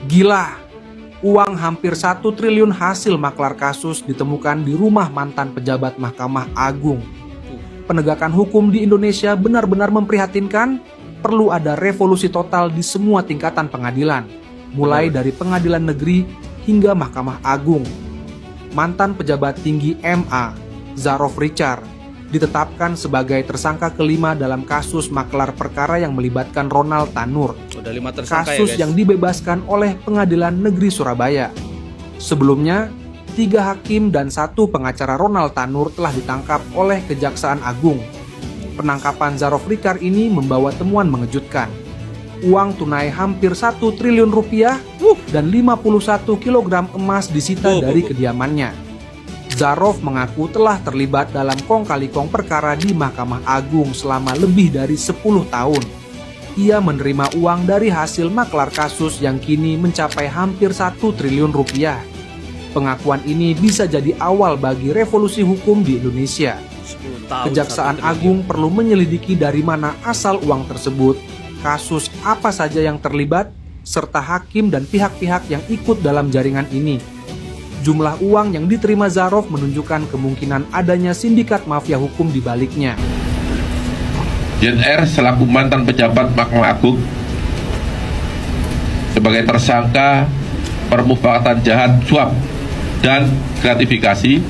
Gila, uang hampir 1 triliun hasil maklar kasus ditemukan di rumah mantan pejabat Mahkamah Agung. Penegakan hukum di Indonesia benar-benar memprihatinkan. Perlu ada revolusi total di semua tingkatan pengadilan, mulai dari pengadilan negeri hingga Mahkamah Agung. Mantan pejabat tinggi MA, Zarof Richard, ditetapkan sebagai tersangka kelima dalam kasus maklar perkara yang melibatkan Ronald Tanur. Udah 5 tersangka Kasus ya, guys. yang dibebaskan oleh Pengadilan Negeri Surabaya. Sebelumnya, 3 hakim dan 1 pengacara Ronald Tanur telah ditangkap oleh Kejaksaan Agung. Penangkapan Zarof Richard ini membawa temuan mengejutkan. Uang tunai hampir 1 triliun rupiah dan 51 kg emas disita dari kediamannya. Zarof mengaku telah terlibat dalam kong kali kong perkara di Mahkamah Agung selama lebih dari 10 tahun. Ia menerima uang dari hasil maklar kasus yang kini mencapai hampir 1 triliun rupiah. Pengakuan ini bisa jadi awal bagi revolusi hukum di Indonesia. 10 tahun, Kejaksaan 1 triliun. Agung perlu menyelidiki dari mana asal uang tersebut, kasus apa saja yang terlibat, serta hakim dan pihak-pihak yang ikut dalam jaringan ini. Jumlah uang yang diterima Zarof menunjukkan kemungkinan adanya sindikat mafia hukum di baliknya. ZR selaku mantan pejabat Mahkamah Agung sebagai tersangka permufakatan jahat suap dan gratifikasi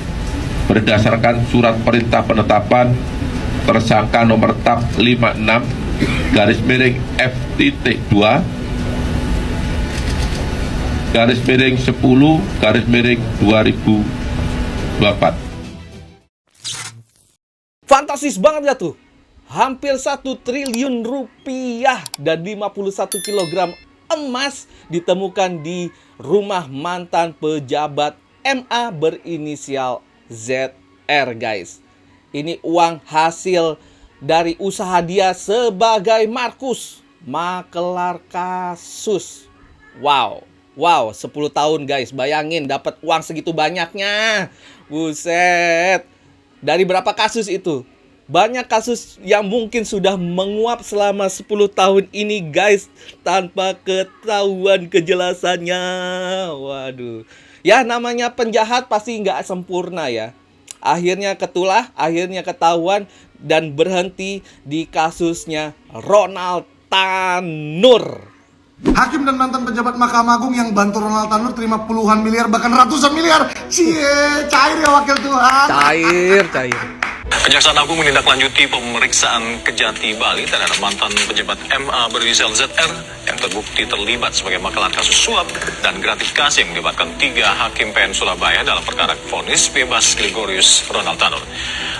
berdasarkan surat perintah penetapan tersangka nomor TAP 56-F-2-10-2024. Fantastis banget ya tuh. Hampir 1 triliun rupiah dan 51 kg emas ditemukan di rumah mantan pejabat MA berinisial ZR, guys. Ini uang hasil dari usaha dia sebagai Markus, makelar kasus. Wow, 10 tahun guys, bayangin dapat uang segitu banyaknya. Buset. Dari berapa kasus itu? Banyak kasus yang mungkin sudah menguap selama 10 tahun ini guys, tanpa ketahuan kejelasannya. Waduh. Ya namanya penjahat pasti nggak sempurna ya. Akhirnya ketulah, akhirnya ketahuan dan berhenti di kasusnya Ronald Tanur. Hakim dan mantan pejabat Mahkamah Agung yang bantu Ronald Tanur terima puluhan miliar bahkan ratusan miliar. Cie, cair ya wakil Tuhan. Cair. Kejaksaan Agung menindaklanjuti pemeriksaan Kejati Bali terhadap mantan pejabat MA berinisial ZR yang terbukti terlibat sebagai makelar kasus suap dan gratifikasi yang melibatkan 3 hakim PN Surabaya dalam perkara vonis bebas Gregorius Ronald Tanur.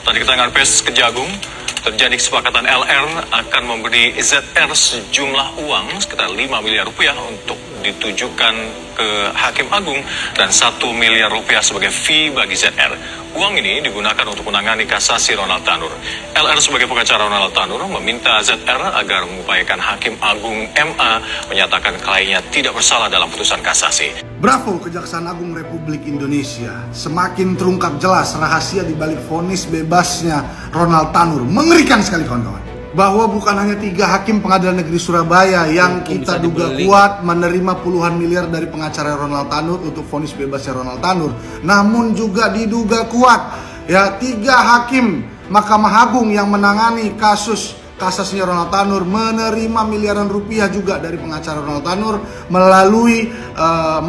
Tadi keterangan pers Kejagung, terjadi kesepakatan LR akan memberi ZR sejumlah uang sekitar 5 miliar rupiah untuk ditujukan ke Hakim Agung dan 1 miliar rupiah sebagai fee bagi ZR. Uang ini digunakan untuk menangani kasasi Ronald Tanur. LR sebagai pengacara Ronald Tanur meminta ZR agar mengupayakan Hakim Agung MA menyatakan kliennya tidak bersalah dalam putusan kasasi. Bravo Kejaksaan Agung Republik Indonesia. Semakin terungkap jelas rahasia di balik vonis bebasnya Ronald Tanur. Mengerikan sekali kawan-kawan. Bahwa bukan hanya 3 hakim Pengadilan Negeri Surabaya yang kita duga kuat menerima puluhan miliar dari pengacara Ronald Tanur untuk vonis bebasnya Ronald Tanur, namun juga diduga kuat ya 3 hakim Mahkamah Agung yang menangani kasus kasasinya Ronald Tanur menerima miliaran rupiah juga dari pengacara Ronald Tanur melalui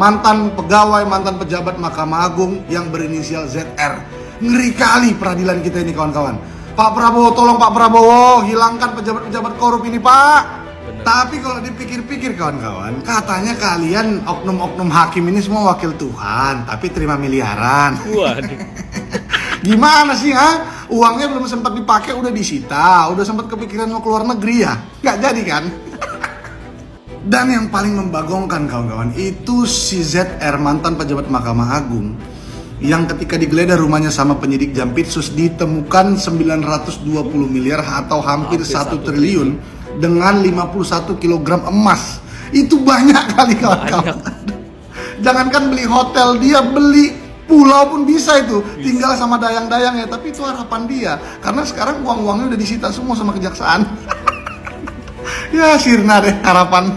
mantan pegawai, mantan pejabat Mahkamah Agung yang berinisial ZR. Ngeri kali peradilan kita ini kawan-kawan. Pak Prabowo, tolong Pak Prabowo, hilangkan pejabat-pejabat korup ini Pak. Bener. Tapi kalau dipikir-pikir kawan-kawan, katanya kalian oknum-oknum hakim ini semua wakil Tuhan, tapi terima miliaran. Waduh. Gimana sih ha? Uangnya belum sempat dipakai udah disita, udah sempat kepikiran mau keluar negeri ya? Nggak jadi kan? Dan yang paling membagongkan kawan-kawan, itu si ZR mantan pejabat Mahkamah Agung yang ketika digeledah rumahnya sama penyidik Jampitsus ditemukan 920 miliar atau hampir 1 triliun dengan 51 kg emas. Itu banyak kali kawan-kawan. Jangankan beli hotel, dia beli pulau pun bisa itu. Tinggal sama dayang-dayang ya, tapi itu harapan dia. Karena sekarang uang-uangnya udah disita semua sama kejaksaan. Ya sirna deh harapan.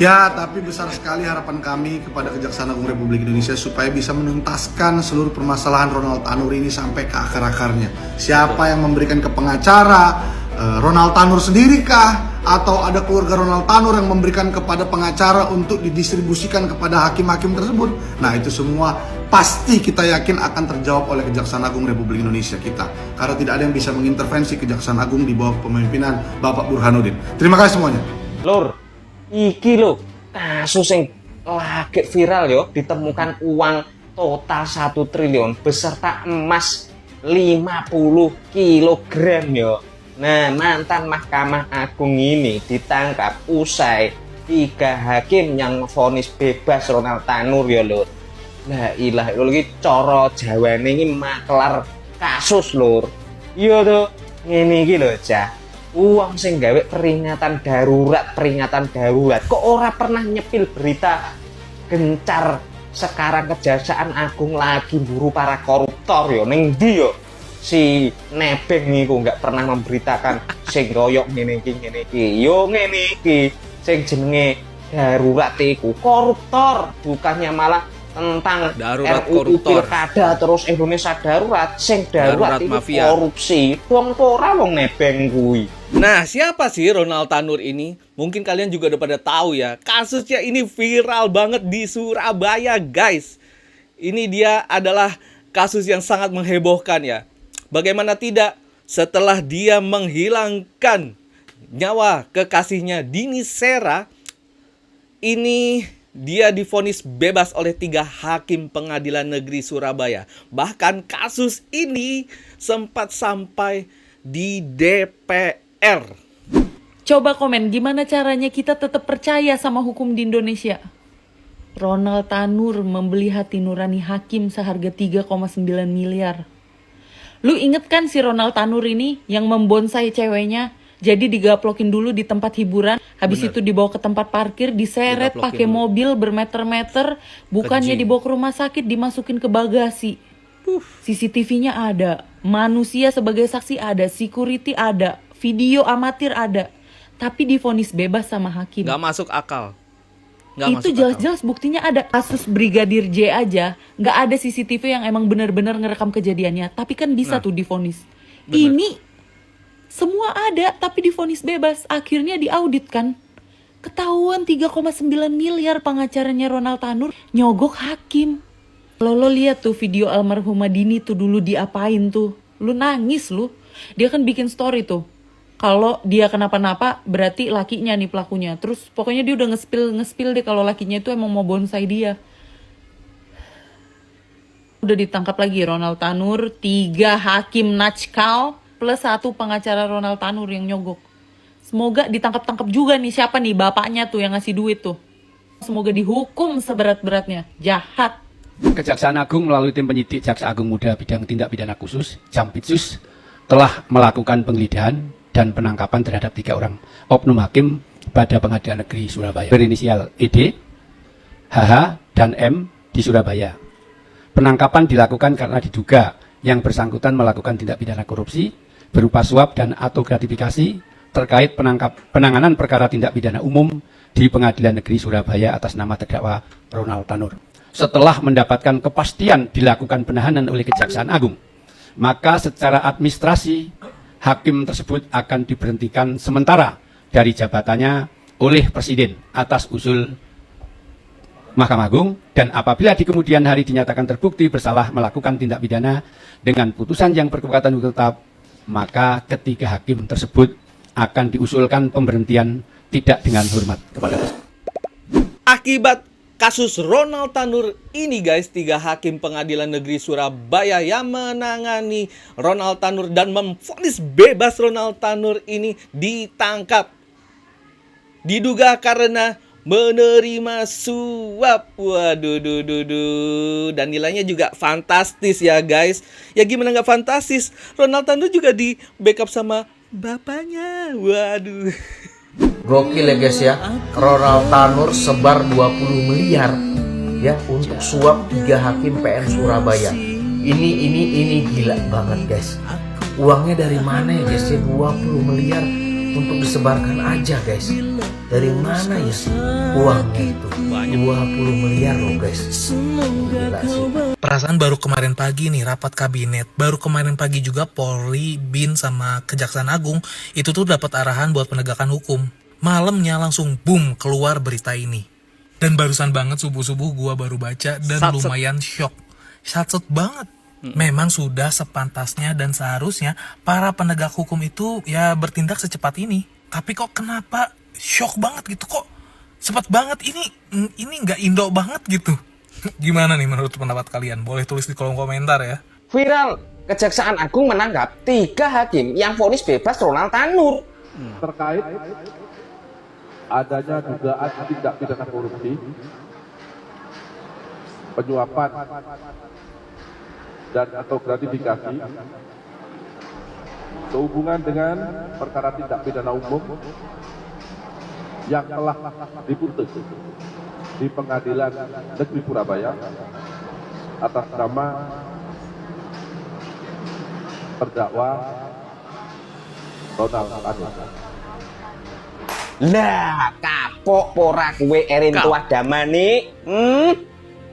Ya, tapi besar sekali harapan kami kepada Kejaksaan Agung Republik Indonesia supaya bisa menuntaskan seluruh permasalahan Ronald Tanur ini sampai ke akar-akarnya. Siapa yang memberikan ke pengacara, Ronald Tanur sendirikah? Atau ada keluarga Ronald Tanur yang memberikan kepada pengacara untuk didistribusikan kepada hakim-hakim tersebut? Nah, itu semua pasti kita yakin akan terjawab oleh Kejaksaan Agung Republik Indonesia kita. Karena tidak ada yang bisa mengintervensi Kejaksaan Agung di bawah kepemimpinan Bapak Burhanuddin. Terima kasih semuanya. Lur, iki lho kasus yang lagi viral yo, ditemukan uang total 1 triliun beserta emas 50 kilogram yo. Nah, mantan Mahkamah Agung ini ditangkap usai 3 hakim yang vonis bebas Ronald Tanur ya lur. La ilaha illallah, iki cara Jawane iki maklar kasus lur. Iya tuh, ngene iki lho, Cah. Uang sing gawe peringatan darurat. Kok ora pernah nyepil berita gencar sekarang Kejaksaan Agung lagi buru para koruptor yo. Ning ndi yo si Nebeng niku nggak pernah memberitakan sing koyok ngene iki. Yo ngene iki sing jenenge darurat iku koruptor, bukannya malah tentang Darurat RUU koruptor. Pilkada terus Indonesia darurat, sing darurat itu mafia. korupsi. Wong ora wong Nebeng kuwi. Nah, siapa sih Ronald Tanur ini? Mungkin kalian juga udah pada tahu ya. Kasusnya ini viral banget di Surabaya, guys. Ini dia adalah kasus yang sangat menghebohkan ya. Bagaimana tidak, setelah dia menghilangkan nyawa kekasihnya Dini Sera, ini dia divonis bebas oleh 3 hakim pengadilan negeri Surabaya. Bahkan kasus ini sempat sampai di DPR. Coba komen gimana caranya kita tetap percaya sama hukum di Indonesia. Ronald Tanur membeli hati nurani hakim seharga 3,9 miliar. Lu inget kan si Ronald Tanur ini yang membonsai ceweknya? Jadi digaplokin dulu di tempat hiburan, habis itu dibawa ke tempat parkir, diseret Digaplokin pakai dulu. mobil bermeter-meter, bukannya Keji. dibawa ke rumah sakit, dimasukin ke bagasi. CCTV-nya ada, manusia sebagai saksi ada, security ada, video amatir ada, tapi divonis bebas sama hakim. Nggak masuk akal. Nggak Itu masuk akal. jelas-jelas buktinya ada. Kasus Brigadir J aja nggak ada CCTV yang emang benar-benar ngerekam kejadiannya, tapi kan bisa Nah, tuh divonis. bener. Ini semua ada tapi divonis bebas. Akhirnya diaudit kan, ketahuan 3,9 miliar pengacaranya Ronald Tanur nyogok hakim. Kalau lo lihat tuh video almarhumah Dini tuh dulu diapain tuh, lu nangis lu. Dia kan bikin story tuh, kalau dia kenapa-napa berarti lakinya nih pelakunya. Terus pokoknya dia udah nge-spill deh kalau lakinya itu emang mau bonsai dia. Udah ditangkap lagi Ronald Tanur, 3 hakim Najkal plus 1 pengacara Ronald Tanur yang nyogok. Semoga ditangkap-tangkap juga nih siapa nih bapaknya tuh yang ngasih duit tuh. Semoga dihukum seberat-beratnya. Jahat. Kejaksaan Agung melalui tim penyidik Jaksa Agung Muda Bidang Tindak Pidana Khusus Jampitsus telah melakukan penggeledahan dan penangkapan terhadap 3 orang oknum hakim pada Pengadilan Negeri Surabaya berinisial ED, HH, dan M di Surabaya. Penangkapan dilakukan karena diduga yang bersangkutan melakukan tindak pidana korupsi berupa suap dan atau gratifikasi terkait penanganan perkara tindak pidana umum di Pengadilan Negeri Surabaya atas nama terdakwa Ronald Tanur. Setelah mendapatkan kepastian dilakukan penahanan oleh Kejaksaan Agung, maka secara administrasi hakim tersebut akan diberhentikan sementara dari jabatannya oleh Presiden atas usul Mahkamah Agung, dan apabila di kemudian hari dinyatakan terbukti bersalah melakukan tindak pidana dengan putusan yang berkekuatan hukum tetap, maka ketiga hakim tersebut akan diusulkan pemberhentian tidak dengan hormat kepada Akibat kasus Ronald Tanur ini guys, 3 hakim pengadilan negeri Surabaya yang menangani Ronald Tanur dan memvonis bebas Ronald Tanur ini ditangkap. Diduga karena menerima suap. Waduh, dan nilainya juga fantastis ya guys. Ya gimana nggak fantastis? Ronald Tanur juga di backup sama bapaknya. Waduh. Gokil ya guys ya, Ronald Tanur sebar 20 miliar ya untuk suap 3 hakim PN Surabaya. Ini gila banget guys. Uangnya dari mana ya guys ya, 20 miliar untuk disebarkan aja guys. Dari mana ya uangnya itu? 20 miliar loh guys. Gila sih. Perasaan baru kemarin pagi nih rapat kabinet, baru kemarin pagi juga Polri, BIN sama Kejaksaan Agung itu tuh dapat arahan buat penegakan hukum. Malamnya langsung boom keluar berita ini. Dan barusan banget subuh-subuh gua baru baca dan lumayan shock. Satset banget. Memang sudah sepantasnya dan seharusnya para penegak hukum itu ya bertindak secepat ini. Tapi kok kenapa shock banget gitu, kok cepat banget, ini nggak Indo banget gitu. Gimana nih menurut pendapat kalian? Boleh tulis di kolom komentar ya. Viral, Kejaksaan Agung menangkap 3 hakim yang vonis bebas Ronald Tanur. Terkait adanya dugaan tindak pidana korupsi, penyuapan dan atau gratifikasi sehubungan dengan perkara tindak pidana umum yang telah diputus di Pengadilan Negeri Surabaya atas nama terdakwa Ronald Tanur. Lah, kapok pora kue Erin tua damani.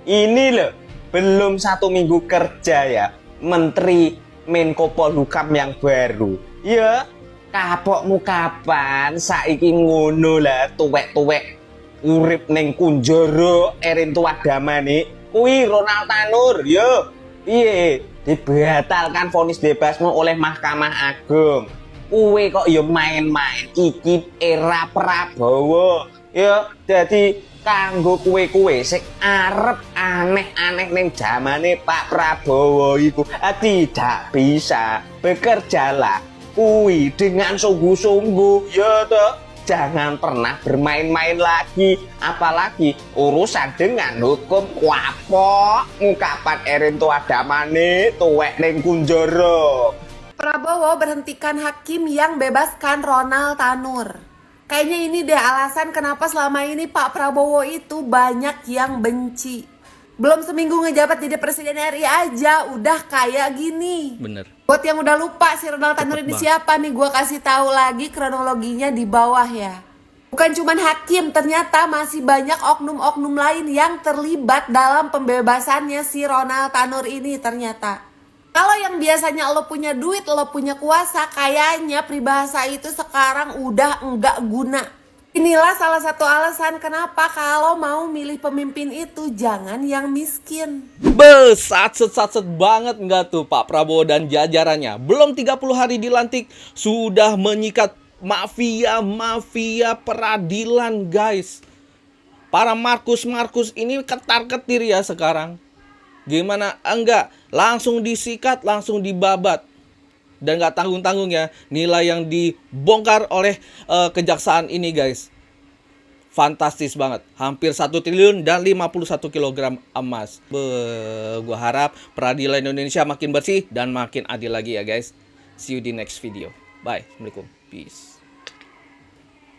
Ini loh, belum 1 minggu kerja ya, Menteri Menko Polhukam yang baru. Ya, kapokmu kapan? Saiki ngono lah, tuwek-tuwek urip ning kunjara Erin tua damani. Kui Ronald Tanur, yo. Piye? Dibatalkan vonis bebasmu oleh Mahkamah Agung. Kuwe kok ya main-main, iki era Prabowo. Ya, jadi kanggo kuwe-kuwe sing arep aneh-aneh ning zamane Pak Prabowo iku tidak bisa. Bekerjalah kuwi dengan sungguh-sungguh, ya toh. Jangan pernah bermain-main lagi, apalagi urusan dengan hukum. Kapok ngukapan Erin tua damane tuwek ning kunjara. Prabowo berhentikan hakim yang bebaskan Ronald Tanur. Kayaknya ini deh alasan kenapa selama ini Pak Prabowo itu banyak yang benci. Belum seminggu ngejabat jadi Presiden RI aja udah kayak gini. Bener. Buat yang udah lupa si Ronald Tanur ini siapa nih, gue kasih tahu lagi kronologinya di bawah ya. Bukan cuman hakim, ternyata masih banyak oknum-oknum lain yang terlibat dalam pembebasannya si Ronald Tanur ini ternyata. Kalau yang biasanya lo punya duit, lo punya kuasa, kayaknya peribahasa itu sekarang udah enggak guna. Inilah salah satu alasan kenapa kalau mau milih pemimpin itu jangan yang miskin. Satset banget nggak tuh Pak Prabowo dan jajarannya. Belum 30 hari dilantik sudah menyikat mafia peradilan guys. Para Markus ini ketar-ketir ya sekarang. Gimana? Enggak, langsung disikat, langsung dibabat. Dan nggak tanggung-tanggung ya nilai yang dibongkar oleh kejaksaan ini guys. Fantastis banget. Hampir 1 triliun dan 51 kg emas. Gua harap peradilan Indonesia makin bersih dan makin adil lagi ya guys. See you di next video. Bye. Assalamualaikum. Peace.